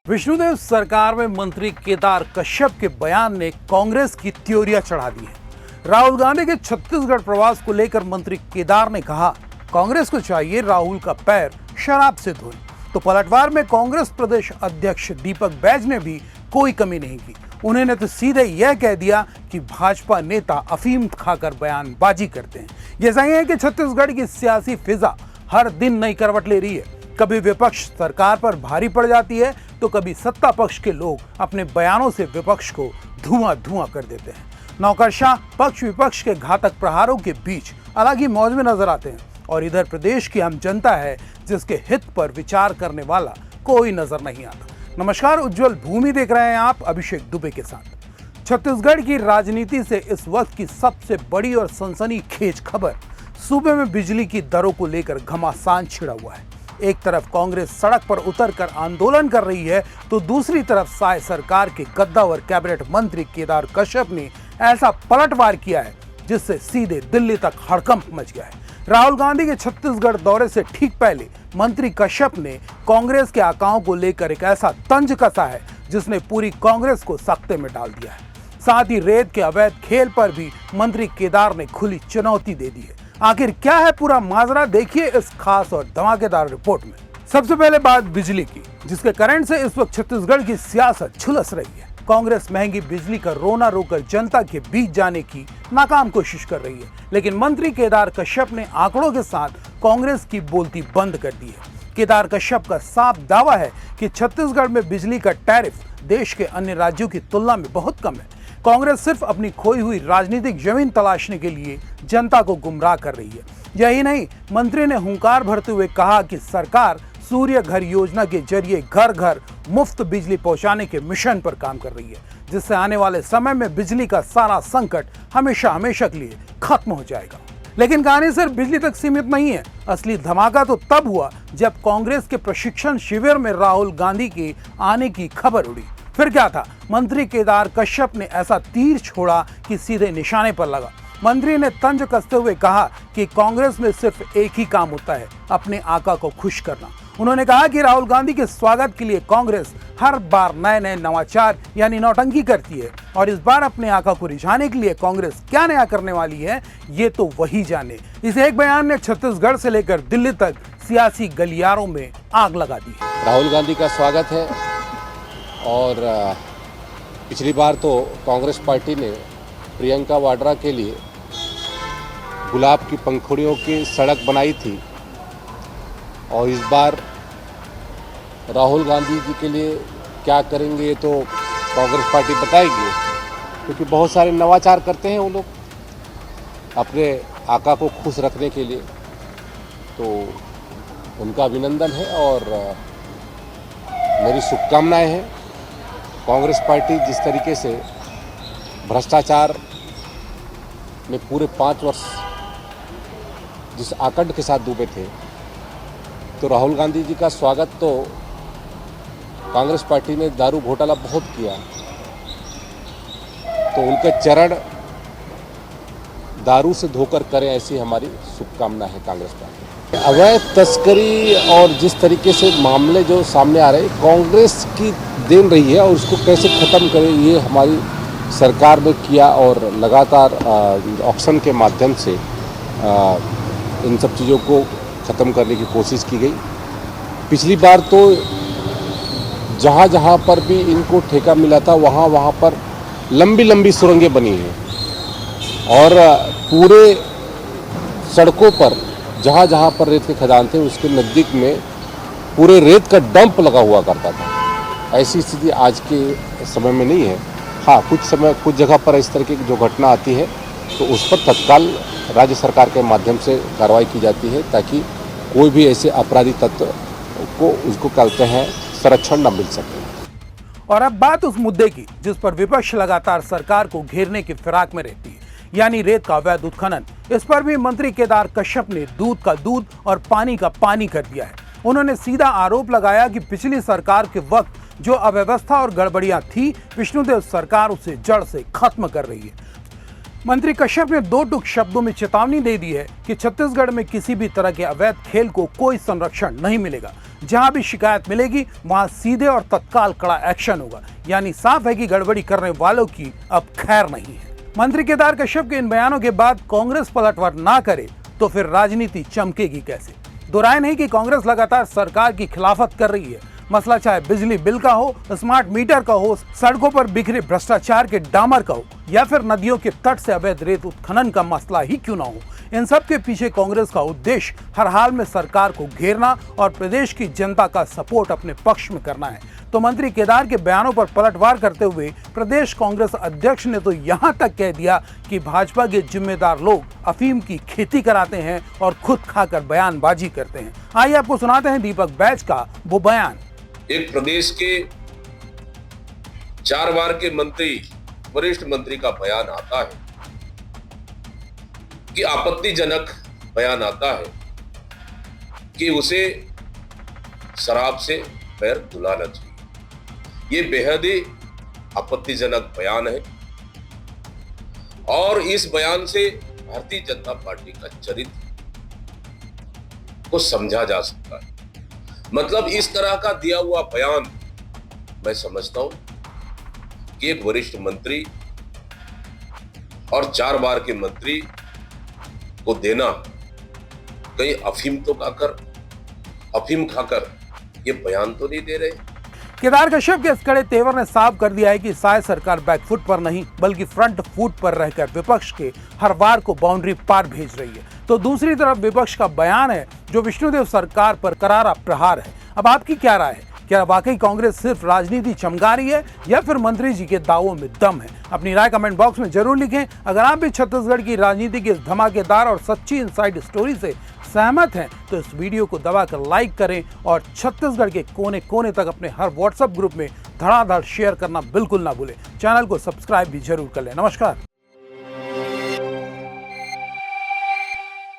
विष्णुदेव सरकार में मंत्री केदार कश्यप के बयान ने कांग्रेस की त्योरियां चढ़ा दी है। राहुल गांधी के छत्तीसगढ़ प्रवास को लेकर मंत्री केदार ने कहा, कांग्रेस को चाहिए राहुल का पैर शराब से धोए। तो पलटवार में कांग्रेस प्रदेश अध्यक्ष दीपक बैज ने भी कोई कमी नहीं की। उन्होंने तो सीधे यह कह दिया कि भाजपा नेता अफीम खाकर बयानबाजी करते हैं। ये सही है कि छत्तीसगढ़ की सियासी फिजा हर दिन नई करवट ले रही है। कभी विपक्ष सरकार पर भारी पड़ जाती है तो कभी सत्ता पक्ष के लोग अपने बयानों से विपक्ष को धुआं कर देते हैं। नौकरशाह पक्ष विपक्ष के घातक प्रहारों के बीच अलग ही मौज में नजर आते हैं। और इधर प्रदेश की आम जनता है जिसके हित पर विचार करने वाला कोई नजर नहीं आता। नमस्कार, उज्जवल भूमि देख रहे हैं आप अभिषेक दुबे के साथ। छत्तीसगढ़ की राजनीति से इस वक्त की सबसे बड़ी और सनसनीखेज खबर सूबे में बिजली की दरों को लेकर घमासान छिड़ा हुआ है। एक तरफ कांग्रेस सड़क पर उतरकर आंदोलन कर रही है तो दूसरी तरफ साय सरकार के कद्दावर कैबिनेट मंत्री केदार कश्यप ने ऐसा पलटवार किया है जिससे सीधे दिल्ली तक हड़कंप मच गया है। राहुल गांधी के छत्तीसगढ़ दौरे से ठीक पहले मंत्री कश्यप ने कांग्रेस के आकाओं को लेकर एक ऐसा तंज कसा है जिसने पूरी कांग्रेस को सख्ते में डाल दिया है। साथ ही रेत के अवैध खेल पर भी मंत्री केदार ने खुली चुनौती दे दी है। आखिर क्या है पूरा माजरा, देखिए इस खास और धमाकेदार रिपोर्ट में। सबसे पहले बात बिजली की, जिसके करंट से इस वक्त छत्तीसगढ़ की सियासत झुलस रही है। कांग्रेस महंगी बिजली का रोना रोकर जनता के बीच जाने की नाकाम कोशिश कर रही है, लेकिन मंत्री केदार कश्यप ने आंकड़ों के साथ कांग्रेस की बोलती बंद कर दी है। केदार कश्यप का साफ दावा है कि छत्तीसगढ़ में बिजली का टैरिफ देश के अन्य राज्यों की तुलना में बहुत कम है। कांग्रेस सिर्फ अपनी खोई हुई राजनीतिक जमीन तलाशने के लिए जनता को गुमराह कर रही है। यही नहीं, मंत्री ने हुंकार भरते हुए कहा कि सरकार सूर्य घर योजना के जरिए घर घर मुफ्त बिजली पहुंचाने के मिशन पर काम कर रही है, जिससे आने वाले समय में बिजली का सारा संकट हमेशा के लिए खत्म हो जाएगा। लेकिन कहानी सिर्फ बिजली तक सीमित नहीं है। असली धमाका तो तब हुआ जब कांग्रेस के प्रशिक्षण शिविर में राहुल गांधी के आने की खबर उड़ी। फिर क्या था, मंत्री केदार कश्यप ने ऐसा तीर छोड़ा कि सीधे निशाने पर लगा। मंत्री ने तंज कसते हुए कहा कि कांग्रेस में सिर्फ एक ही काम होता है, अपने आका को खुश करना। उन्होंने कहा कि राहुल गांधी के स्वागत के लिए कांग्रेस हर बार नए नवाचार यानी नौटंकी करती है, और इस बार अपने आका को रिझाने के लिए कांग्रेस क्या नया करने वाली है ये तो वही जाने। इस एक बयान ने छत्तीसगढ़ से लेकर दिल्ली तक सियासी गलियारों में आग लगा दी है। राहुल गांधी का स्वागत है। और पिछली बार तो कांग्रेस पार्टी ने प्रियंका वाड्रा के लिए गुलाब की पंखुड़ियों की सड़क बनाई थी, और इस बार राहुल गांधी जी के लिए क्या करेंगे ये तो कांग्रेस पार्टी बताएगी, क्योंकि बहुत सारे नवाचार करते हैं वो लोग अपने आका को खुश रखने के लिए। तो उनका अभिनंदन है और मेरी शुभकामनाएं हैं। कांग्रेस पार्टी जिस तरीके से भ्रष्टाचार में पूरे 5 वर्ष जिस आकंठ के साथ डूबे थे, तो राहुल गांधी जी का स्वागत तो कांग्रेस पार्टी ने दारू घोटाला बहुत किया, तो उनके चरण दारू से धोकर करें, ऐसी हमारी शुभकामना है कांग्रेस पार्टी। अवैध तस्करी और जिस तरीके से मामले जो सामने आ रहे, कांग्रेस की देन रही है, और उसको कैसे ख़त्म करें ये हमारी सरकार ने किया, और लगातार ऑक्शन के माध्यम से इन सब चीज़ों को ख़त्म करने की कोशिश की गई। पिछली बार तो जहाँ जहाँ पर भी इनको ठेका मिला था वहाँ पर लंबी सुरंगें बनी हैं, और पूरे सड़कों पर जहाँ जहाँ पर रेत के खदान थे उसके नज़दीक में पूरे रेत का डंप लगा हुआ करता था। ऐसी स्थिति आज के समय में नहीं है। हाँ, कुछ जगह पर इस तरह की जो घटना आती है तो उस पर तत्काल राज्य सरकार के माध्यम से कार्रवाई की जाती है, ताकि कोई भी ऐसे अपराधी तत्व को उसको कहते हैं संरक्षण न मिल सके। और अब बात उस मुद्दे की जिस पर विपक्ष लगातार सरकार को घेरने की फिराक में रहती है, यानी रेत का अवैध उत्खनन। इस पर भी मंत्री केदार कश्यप ने दूध का दूध और पानी का पानी कर दिया है। उन्होंने सीधा आरोप लगाया कि पिछली सरकार के वक्त जो अव्यवस्था और गड़बड़ियां थी, विष्णुदेव सरकार उसे जड़ से खत्म कर रही है। मंत्री कश्यप ने 2 टूक शब्दों में चेतावनी दे दी है कि छत्तीसगढ़ में किसी भी तरह के अवैध खेल को कोई संरक्षण नहीं मिलेगा। जहां भी शिकायत मिलेगी वहां सीधे और तत्काल कड़ा एक्शन होगा। यानी साफ है कि गड़बड़ी करने वालों की अब खैर नहीं है। मंत्री केदार कश्यप के इन बयानों के बाद कांग्रेस पलटवार ना करे तो फिर राजनीति चमकेगी कैसे? दो राय नहीं कि कांग्रेस लगातार सरकार की खिलाफत कर रही है। मसला चाहे बिजली बिल का हो, स्मार्ट मीटर का हो, सड़कों पर बिखरे भ्रष्टाचार के डामर का हो, या फिर नदियों के तट से अवैध रेत उत्खनन का मसला ही क्यों ना हो, इन सब के पीछे कांग्रेस का उद्देश्य हर हाल में सरकार को घेरना और प्रदेश की जनता का सपोर्ट अपने पक्ष में करना है। तो मंत्री केदार के बयानों पर पलटवार करते हुए प्रदेश कांग्रेस अध्यक्ष ने तो यहां तक कह दिया कि भाजपा के जिम्मेदार लोग अफीम की खेती कराते हैं और खुद खाकर बयानबाजी करते हैं। आइए आपको सुनाते हैं दीपक बैज का वो बयान। एक प्रदेश के 4 बार के मंत्री, वरिष्ठ मंत्री का बयान आता है कि आपत्तिजनक बयान आता है कि उसे शराब से पैर धुलाना चाहिए। ये बेहद ही आपत्तिजनक बयान है और इस बयान से भारतीय जनता पार्टी का चरित्र को समझा जा सकता है। मतलब इस तरह का दिया हुआ बयान मैं समझता हूं कि एक वरिष्ठ मंत्री और 4 बार के मंत्री को देना, कहीं अफीम खाकर ये बयान तो नहीं दे रहे। केदार कश्यप के इस कड़े तेवर ने साफ कर दिया है कि शायद सरकार बैकफुट पर नहीं बल्कि फ्रंट फुट पर रहकर विपक्ष के हर वार को बाउंड्री पार भेज रही है। तो दूसरी तरफ विपक्ष का बयान है जो विष्णुदेव सरकार पर करारा प्रहार है। अब आपकी क्या राय है? क्या वाकई कांग्रेस सिर्फ राजनीति चमका रही है या फिर मंत्री जी के दावों में दम है? अपनी राय कमेंट बॉक्स में जरूर लिखें। अगर आप भी छत्तीसगढ़ की राजनीति की इस धमाकेदार और सच्ची इनसाइड स्टोरी से सहमत हैं तो इस वीडियो को दबाकर लाइक करें और छत्तीसगढ़ के कोने कोने तक अपने हर व्हाट्सएप ग्रुप में धड़ाधड़ शेयर करना बिल्कुल ना भूलें। चैनल को सब्सक्राइब भी जरूर कर लें। नमस्कार।